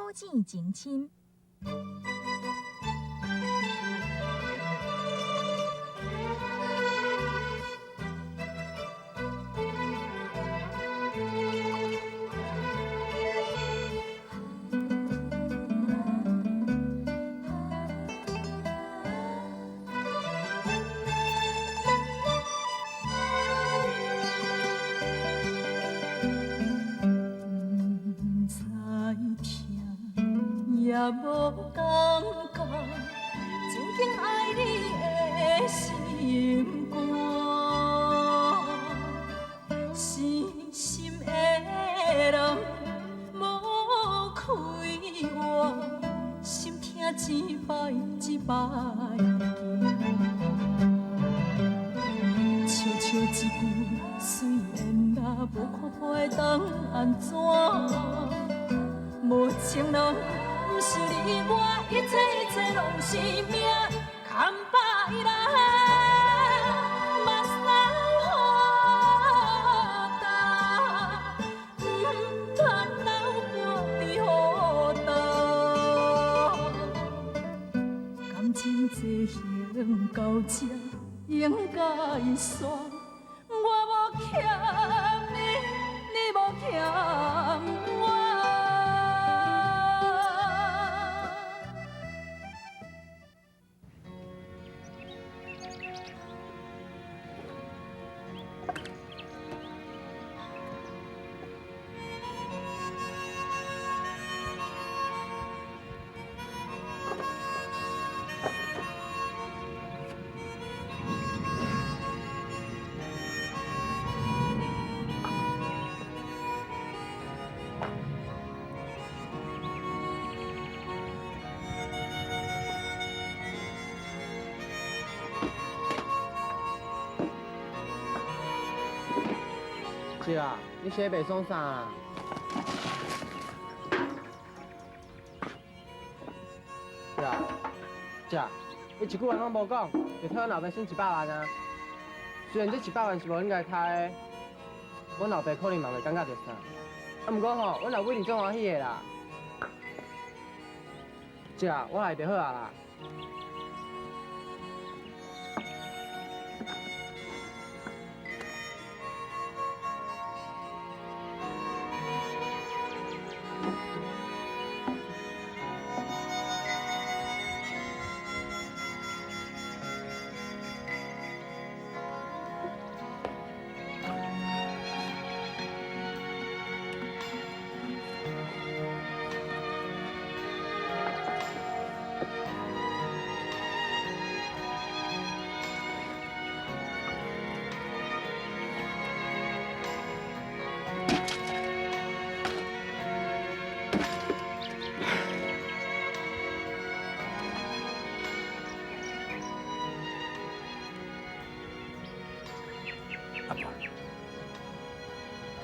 好见情深。也无感觉，真紧爱你的心肝，死心的人无开我，心痛一摆一摆惊，笑笑一句，虽然若无看破会当安怎，无情人。不是你我，一切一切拢是命，牵把伊人，目屎好干，不通留半滴予干。感情这行到这，应该煞，我无欠你，你无欠我。是啊，你写袂爽啥啊？是啊，你一句话拢无讲，就替我老爸省100万啊！虽然这100万是无应该开的，阮老爸可能嘛袂感觉着啥。啊，不过吼，阮老母一定最欢喜的啦。我来就好啊啦。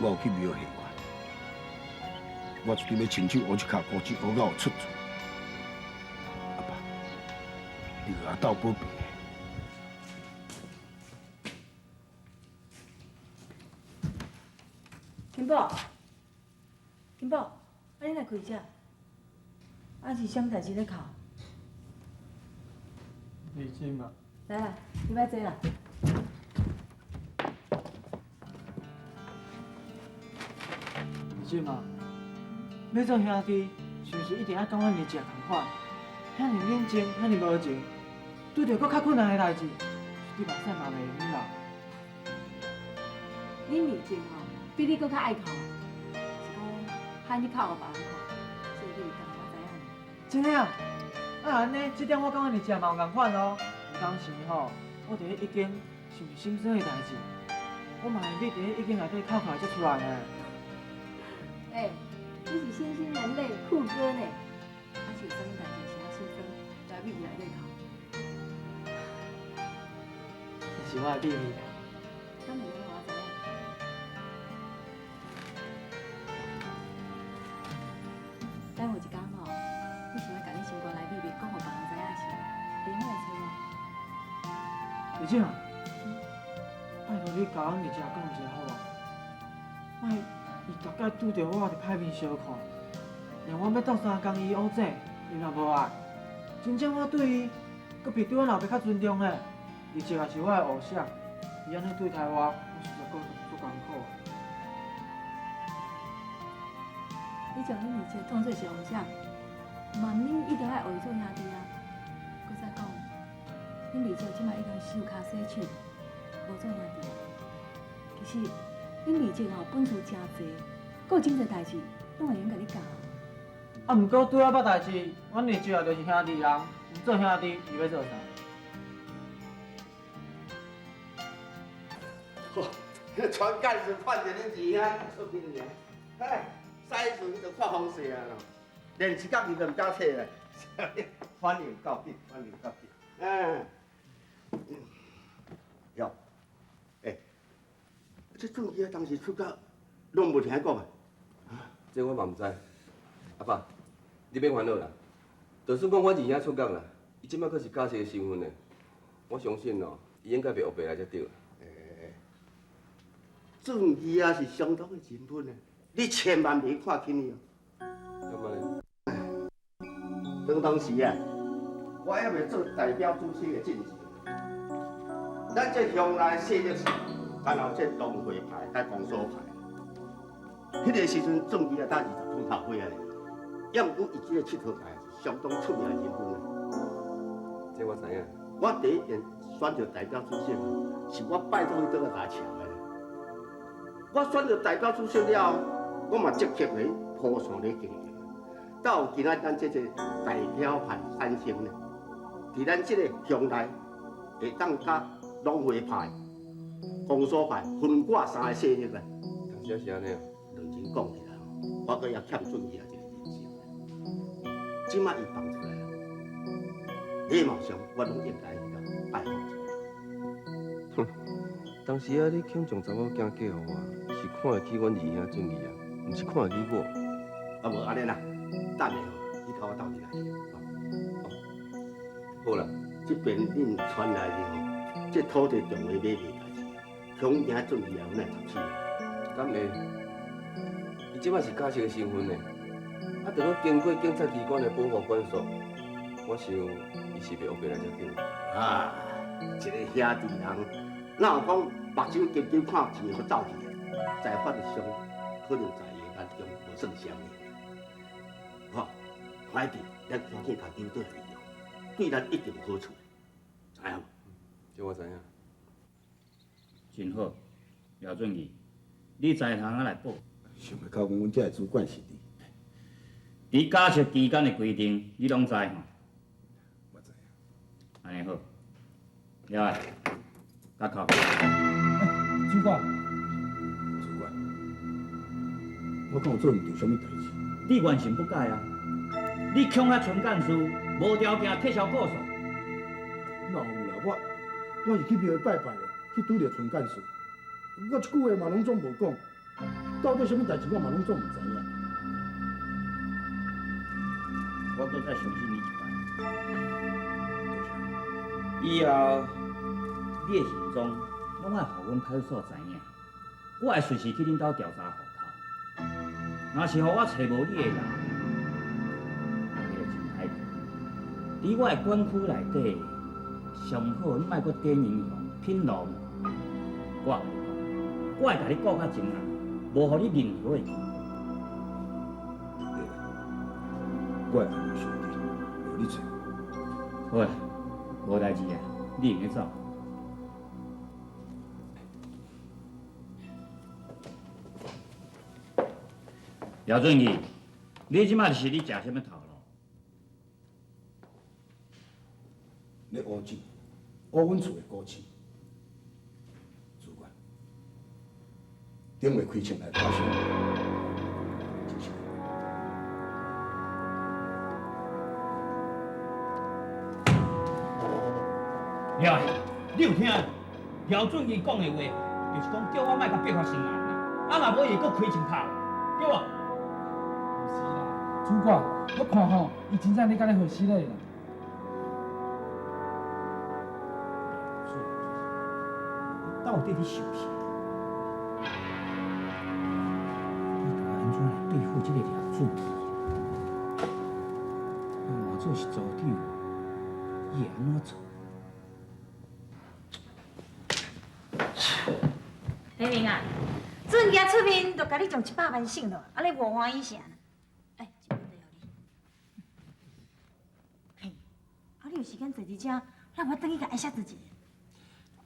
我有去庙下愿，我一定要亲手学一卡果子，学到有出处。阿爸，你和阿斗保庇。金宝，金宝，啊你来开车，啊是啥代志咧哭？李金嘛，来啦，你别坐啦。李金嘛，要做兄弟，是不是一定要跟阮日食同款？遐尼认真，遐尼无情，拄着搁较困难的代志，你目屎嘛袂用啦。你认真吼，比你搁较爱哭，是讲害你哭互别人看，所以你敢我知影。真的啊？啊安尼，这点我感觉日食嘛有共款咯。有当时吼，我伫迄一间想着心酸的代志，我嘛会你伫迄一间内底哭才出来呢。哎，你是新兴人类酷哥呢，啊是有啥物代志是较心酸，来秘密内底哭。这是我的秘密。敢会让我知影？等有一天吼，我想要甲你心肝内秘密讲互别人知影时，会用来找我。李静啊，拜托你甲阮日食讲一下好无？莫伊大概拄着我伫歹面相看，但阮要斗3工伊乌井，伊若无爱，真正我对伊，阁比对阮后爸较尊重诶。而且也是我诶偶像，伊安尼对待我实在够足艰苦。你将恁二姐当作是偶像，嘛恁一定爱学伊做兄弟啊！搁再讲，恁二姐即摆已经手骹洗手，无做兄弟啊。其实恁二姐吼本事真济，搁有真侪代志拢会用甲你教。啊，毋过对我捌代志，阮二姐也就是兄弟人，毋做兄弟，伊要做啥？传干事看着恁二兄出面尔，哎，使船就看风势啊咯，连一角伊都唔敢摕咧，反应到底，反应到底，嗯，哟，哎，这仲基啊，当时出到拢无听讲啊，这我嘛唔知。阿爸，你免烦恼啦。就算讲我二兄出港啦，伊即摆阁是假释的身份呢，我相信哦，伊应该袂后悔来才对啦。仲基啊是相当的人物呢，你千万别看轻伊哦。干嘛呢？当时啊，我还未做代表主席的进前，咱这乡内势力是，然后这龙会派甲公所派，迄个时阵仲基啊打20分头尾啊咧，也毋过伊这个佚佗牌是相当出名的人物呢。这我知影。我第一件选做代表主席，是我拜托伊倒来甲请的。我选做代表主席了后，我嘛积极咧铺线咧经营。到今仔咱这个代表派产生呢，伫咱这个乡内会当甲农会派、公所派分割3个势力啊。当时是安尼啊。认真讲起来，我阁也欠准伊啊一个人情。即摆伊放出来了，礼貌上我拢应该要拜访一下。哼，当时啊，你肯将查某囝嫁予我，是看得起阮二兄俊义啊，毋是看得起我。啊，无安尼啦，等下吼，你甲我斗阵来。好啦，这边恁传来的吼，这土地重要买卖代志，乡行准义也有来读书。敢会？伊即摆是假释的身份呢，啊，着要经过警察机关的保护管束，我想伊是袂后悔来才对。啊，一个兄弟人，哪有讲目睭金金看钱要走去的？财法的上，可能在伊眼中无算啥物。好，快点，咱赶紧甲丢倒来利用，对咱一定有好处，知影无？这我知影。真好，廖俊义，你在行啊来报。想要到讲，阮遮个主管是你，伫假释期间的规定，你拢知吼？我知影。安尼好，了解，甲考。主管，主管，我讲有做毋对什么代志？你原形不改啊！你强啊纯干事，无条件撤销告诉。哪有啦？我是去庙里拜拜的，去拄着村干事。我一句话嘛拢总无讲，到底什么代志我嘛拢总毋知影。我搁再相信你一摆。以后你的行踪，拢爱互阮派出所知影，我会随时去恁兜调查户口。若是互我找无你的人，迄个真歹做。伫我的管区内底，上好你莫搁点英雄拼路。我甲你讲，我会甲你顾较精啊，无互你任何的机会。对啦，我会安尼想你，有你做。好啦，无代志啊，你用去走。廖俊义，你即摆是你食什么头路？咧乌钱，乌阮厝的古钱。主管，顶月开枪来打伤，真是。了解，你有听？廖俊义讲的话，就是讲叫我莫甲别发生案，啊嘛无伊搁开枪拍，对无？是啦，主管，我看吼，伊真正咧甲你和稀嘞啦。你到底咧想啥？你该安怎来对付这个廖俊义？做是组长，伊会安怎做？黎明啊，阵家出面就甲你从100万省了，安尼无欢喜啥呢？哎，这边都要你。嘿，你有时间坐伫遮，让我等伊甲爱写自己。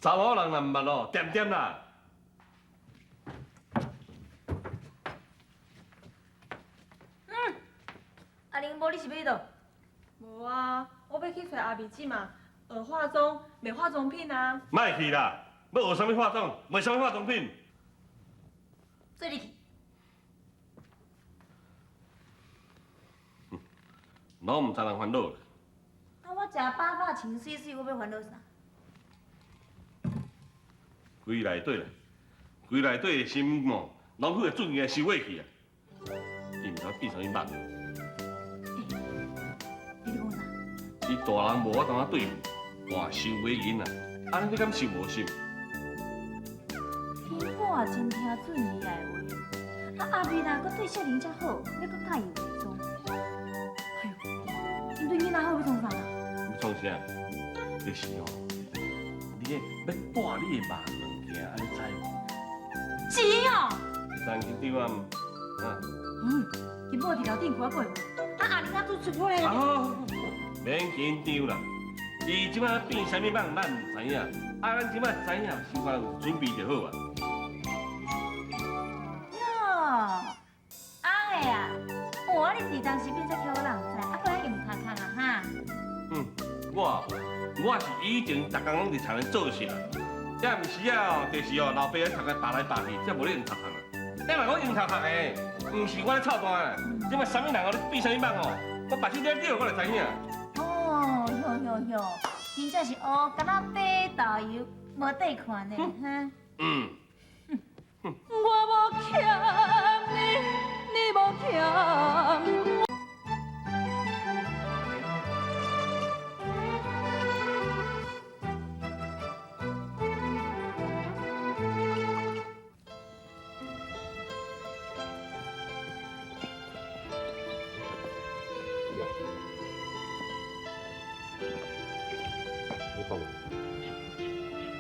查某人若毋捌哦，点点啦。阿玲，无你是要去倒？无啊，我要去找阿美姐嘛，学化妆、卖化妆品啊。莫去啦，要学啥物化妆，卖啥物化妆品。做你去。拢毋知人烦恼。啊，我食饱饱穿水水，我要烦恼啥？规内底啦，规内底的心哦，拢去准个收尾去啊。伊毋知变啥物肉。你咧讲啥？伊大人无法当啊对付，哇收尾囡啊，安尼你敢收无心？天我也真听准伊的话，阿美啦，佮对少年遮好，要佮教伊化妆。哎呦，因对囡仔好要创啥？要创啥？就是哦，你要带你的肉物件，安尼知无？钱哦。三去对啊，今仔伫楼顶看过无？阿玲仔拄出伙咧。免紧张啦，伊即摆变啥物蠓，咱毋知影。咱即摆知影，先把准备就好啊。哟，翁的啊，你伫当时变作巧人知，啊，不然用看看啊哈。我是以前逐工拢伫厂里做事啦，也毋是啊，就是哦，老爸咧读个打来打去，才无咧用读读啊。你若讲用读读的，毋是我咧操蛋的，即摆啥物人哦，你变啥物蠓哦，我目睭了了，我就知影。哦，哟，真正是乌，敢若白豆油，无底看呢，哈。我无欠你，你无欠我。你讲，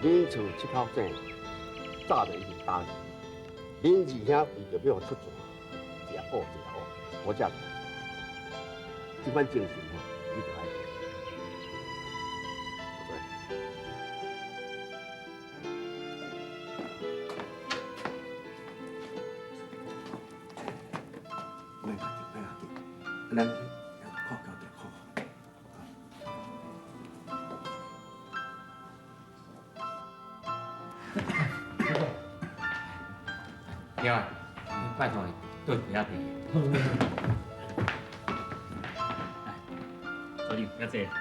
恁厝这口井早就已经打去，恁二兄为着要出船，一下恶，我才这番精神吼，你就爱。别客气，咱靠交点靠。对啊，拜托你多陪下弟。所以不要这样。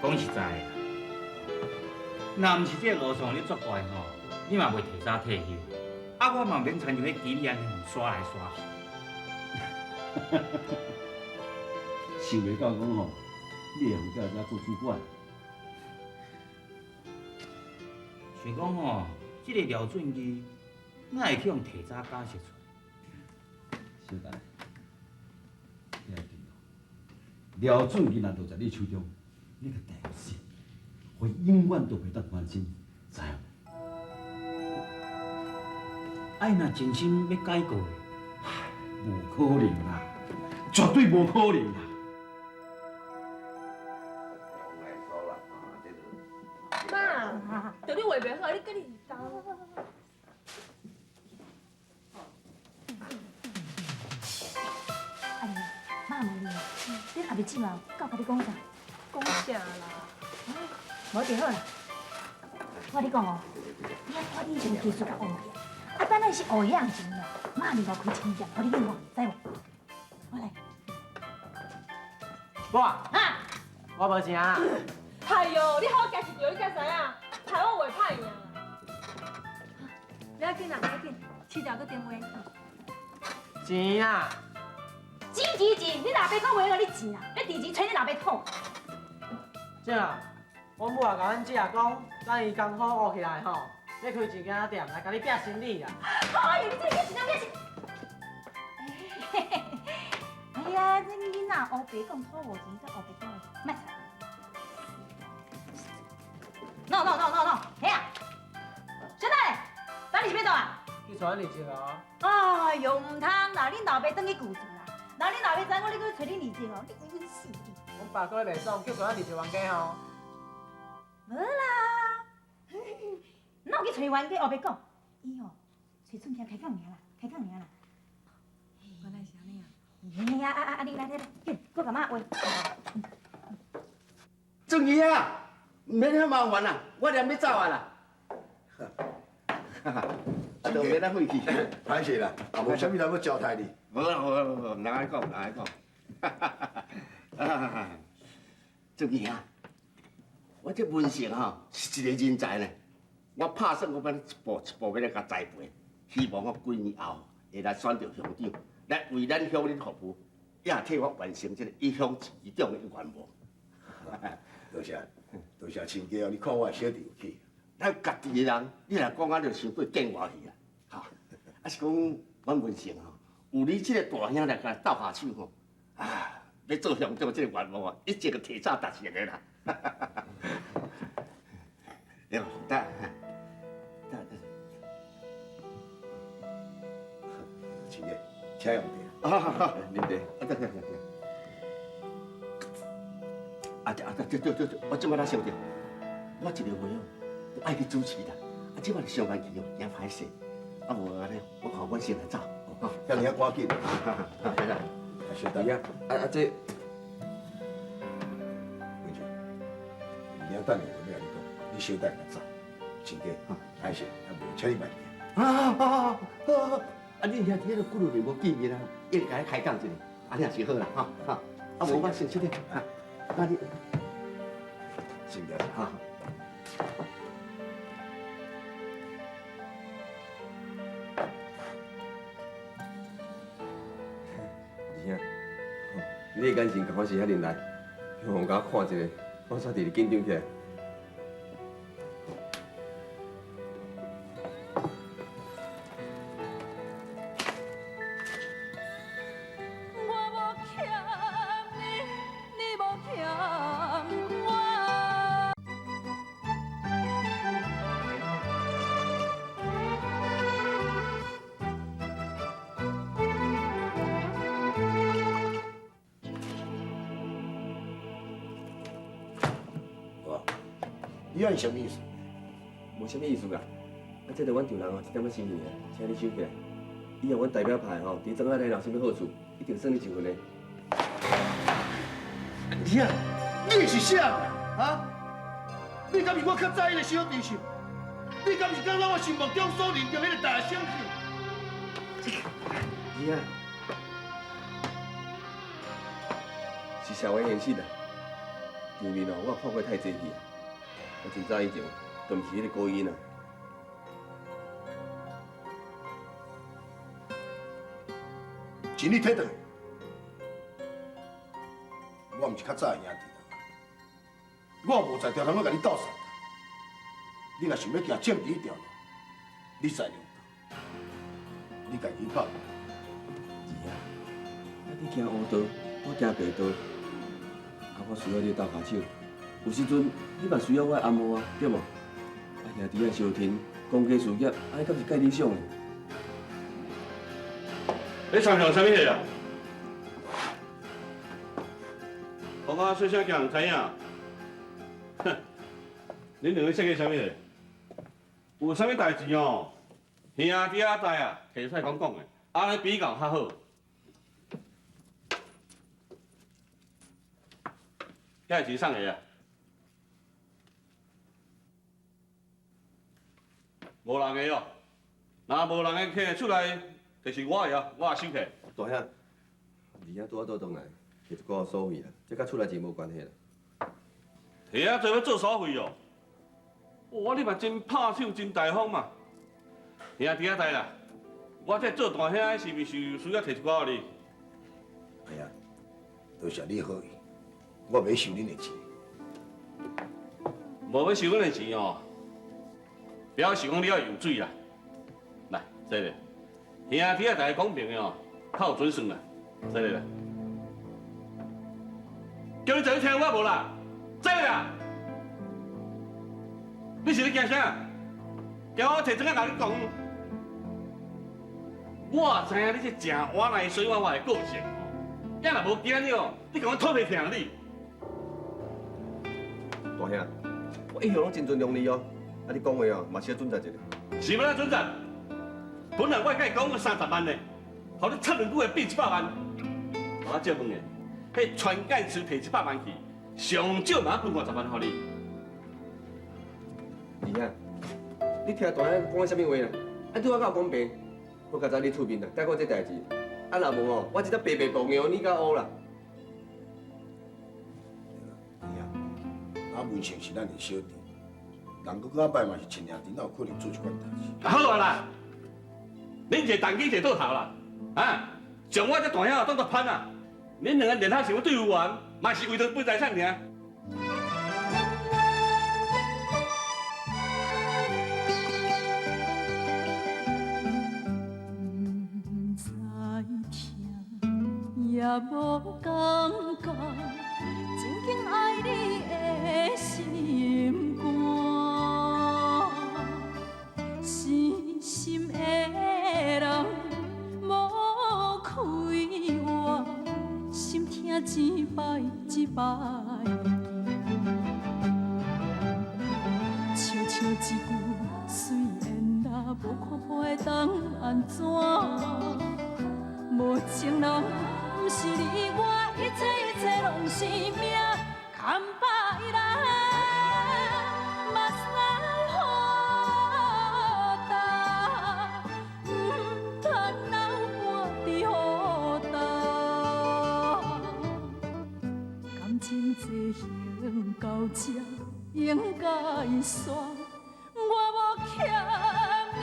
讲实在的，若毋是这路上你作怪吼，你嘛袂提早退休，啊，我嘛免参像迄基里安尼刷来刷去。想袂到讲吼，你会互叫人做主管。想讲吼，这个廖俊基，哪会去用提早解释出？小弟，你要记哦，廖俊基若落在你手中，你个大事，我永远都袂当关心，知影？哎，若真心要改过的，无可能啦，绝对无可能啦！妈，着你话袂好，你跟你当。阿玲，妈问你，恁阿妹姊嘛，到甲你讲啥？讲啥啦？无就好啦。我跟你讲哦，你啊看恁这个技术甲学去，啊等下是学样前咯，妈咪无开亲店，互你用看，知无？我来。我啊！我无钱啊！哎哟，你好家是着你干啥啊？害我话歹尔。紧啦，不要紧，试掉个电话。钱啊！钱，你老爸讲话个你钱啊，你地钱揣你老爸土。姐啊，阮母也甲阮姐讲，等伊工好学起来吼，要开一间店来甲你拼生意啦。哎呦，你这个真正变是。哎呀，这囡仔黑白讲土无钱，这黑白讲的卖菜。No，嘿啊！小弟，等你是要倒啊？去找阮二姐哦。哎呦，唔通啦！恁老爸等去旧厝啦。若恁老爸知我你去找恁二姐哦，你冤死你！阮爸过来袂爽，叫找阮二姐冤家吼。无啦，哪有去找冤家？黑白讲，伊哦，找寸条开讲尔啦，开讲尔啦。原来是安尼啊！嘿啊！你来，紧，搁干嘛话？正义啊，唔免遐麻烦啦，我连要走啊啦。啊，都免咱费气。歹势啦，也无啥物人要交代你。无，人爱讲。正义啊，我这文成吼是一个人才呢，我拍算我要一步要来甲栽培，希望我几年后会来选到乡长，来为咱乡里服务，也替我完成这个一乡之长的愿望。多谢亲家哦，你看我小弟有气。咱家己的人，你若讲啊，就伤过见外去啊，哈！啊是讲阮文成吼，有你这个大兄来甲斗下手吼，啊，要做乡长这个愿望啊，一直个提早达成的啦。对吧？得，亲家，请用茶。好，啉茶。对，我即摆才想着，我一个月哦，爱去主持啦。啊，即摆是上班期哦，惊歹势。啊，无安尼，我靠，我先来走。遐尔赶紧。对啦，小弟，这，文俊，明仔等下我要甲你讲，你小等下走。亲家，歹势，啊，袂请你慢点。好。啊，你遐伫个几日无见面啦，一直甲你开讲一下，安尼也是好啦，哈。啊，无我先出去。那你，亲家，好。二兄，你的眼神敢我是遐认真，向甲我看一下，我煞直直紧张起来。你安是什么意思？无啥物意思啦，啊，这着阮丈人哦，一点仔心意啊，请你收起来。以后阮代表派吼，伫庄仔内若有啥物好处，一定算你一份的。你啊，你是啥啊？你敢是我较早迄个小弟是？你敢是敢让我心目中所认定迄个大相是？你啊，是社会现实啦。场面哦，我看过太济戏啊。我真早以前，就毋是迄个故意啦。钱你摕倒，我毋是较早的兄弟啊，我无在条通要甲你斗散。你若想要行正直一条路，你使用道，你家己拍。儿啊，你行黑道，我行白道，啊，我需要你斗下手。有时阵你嘛需要我的按摩啊，对无？啊，兄弟啊，相挺，公家事业，安尼敢是介理想的？你参详啥物戏啊？我讲细声叫人知影。哼，恁两个设计啥物戏？有啥物代志哦？兄弟啊知啊，摕出来讲的，安尼比较较好。遐钱送个啊？无人个哦，若无人个摕出来，就是我个啊，我也收起。大兄，二兄拄啊倒转来，摕一个所费啦，这甲出来钱无关系啦。摕啊做要做所费哦，哇，你嘛真拍手真大方嘛！兄弟仔知啦，我这做大兄是毋是需要摕一寡互你？哎呀，多谢你好意，我袂收恁的钱。无要收阮的钱哦，表示讲你要用水啦。来，这个兄弟仔大家公平的哦，较有准算啦，这个啦。叫你坐去听我无啦？这个啦，你是咧惊啥？惊我摕针仔甲你讲？我知影你这正我来水我的个性，要若无惊你哦，你甲我讨袂听你。大兄，我一向拢真尊重你哦，啊你讲话哦嘛是要准在一个。是要咱准赞？本来我甲你讲过30万呢，互你插两句话变100万。我借问的，迄全盖池摕100万去，上少嘛分50万互你。二兄，你听大兄讲啥物话啦？啊对我较公平，我较早你出面啦，解决这代志。啊若无哦，我真正白白帮你甲乌啦。哎呀，啊文成是咱的小弟，人搁较歹嘛是亲兄弟，哪有可能做这款代志？好啊啦，恁一动机一倒头啦，啊，将我这大兄当作攀啊，恁两个连他想要对付我，嘛是为着分财产尔。也无感觉，真紧爱你的心肝，深深的人无开我，心痛一摆一摆笑笑一句，虽然若无看破当安怎，无情人。不是你，我一切拢是命，牵把伊来，目屎好干，唔通留我伫雨干。感情这行到这，应该煞，我无欠你，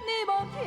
你无欠。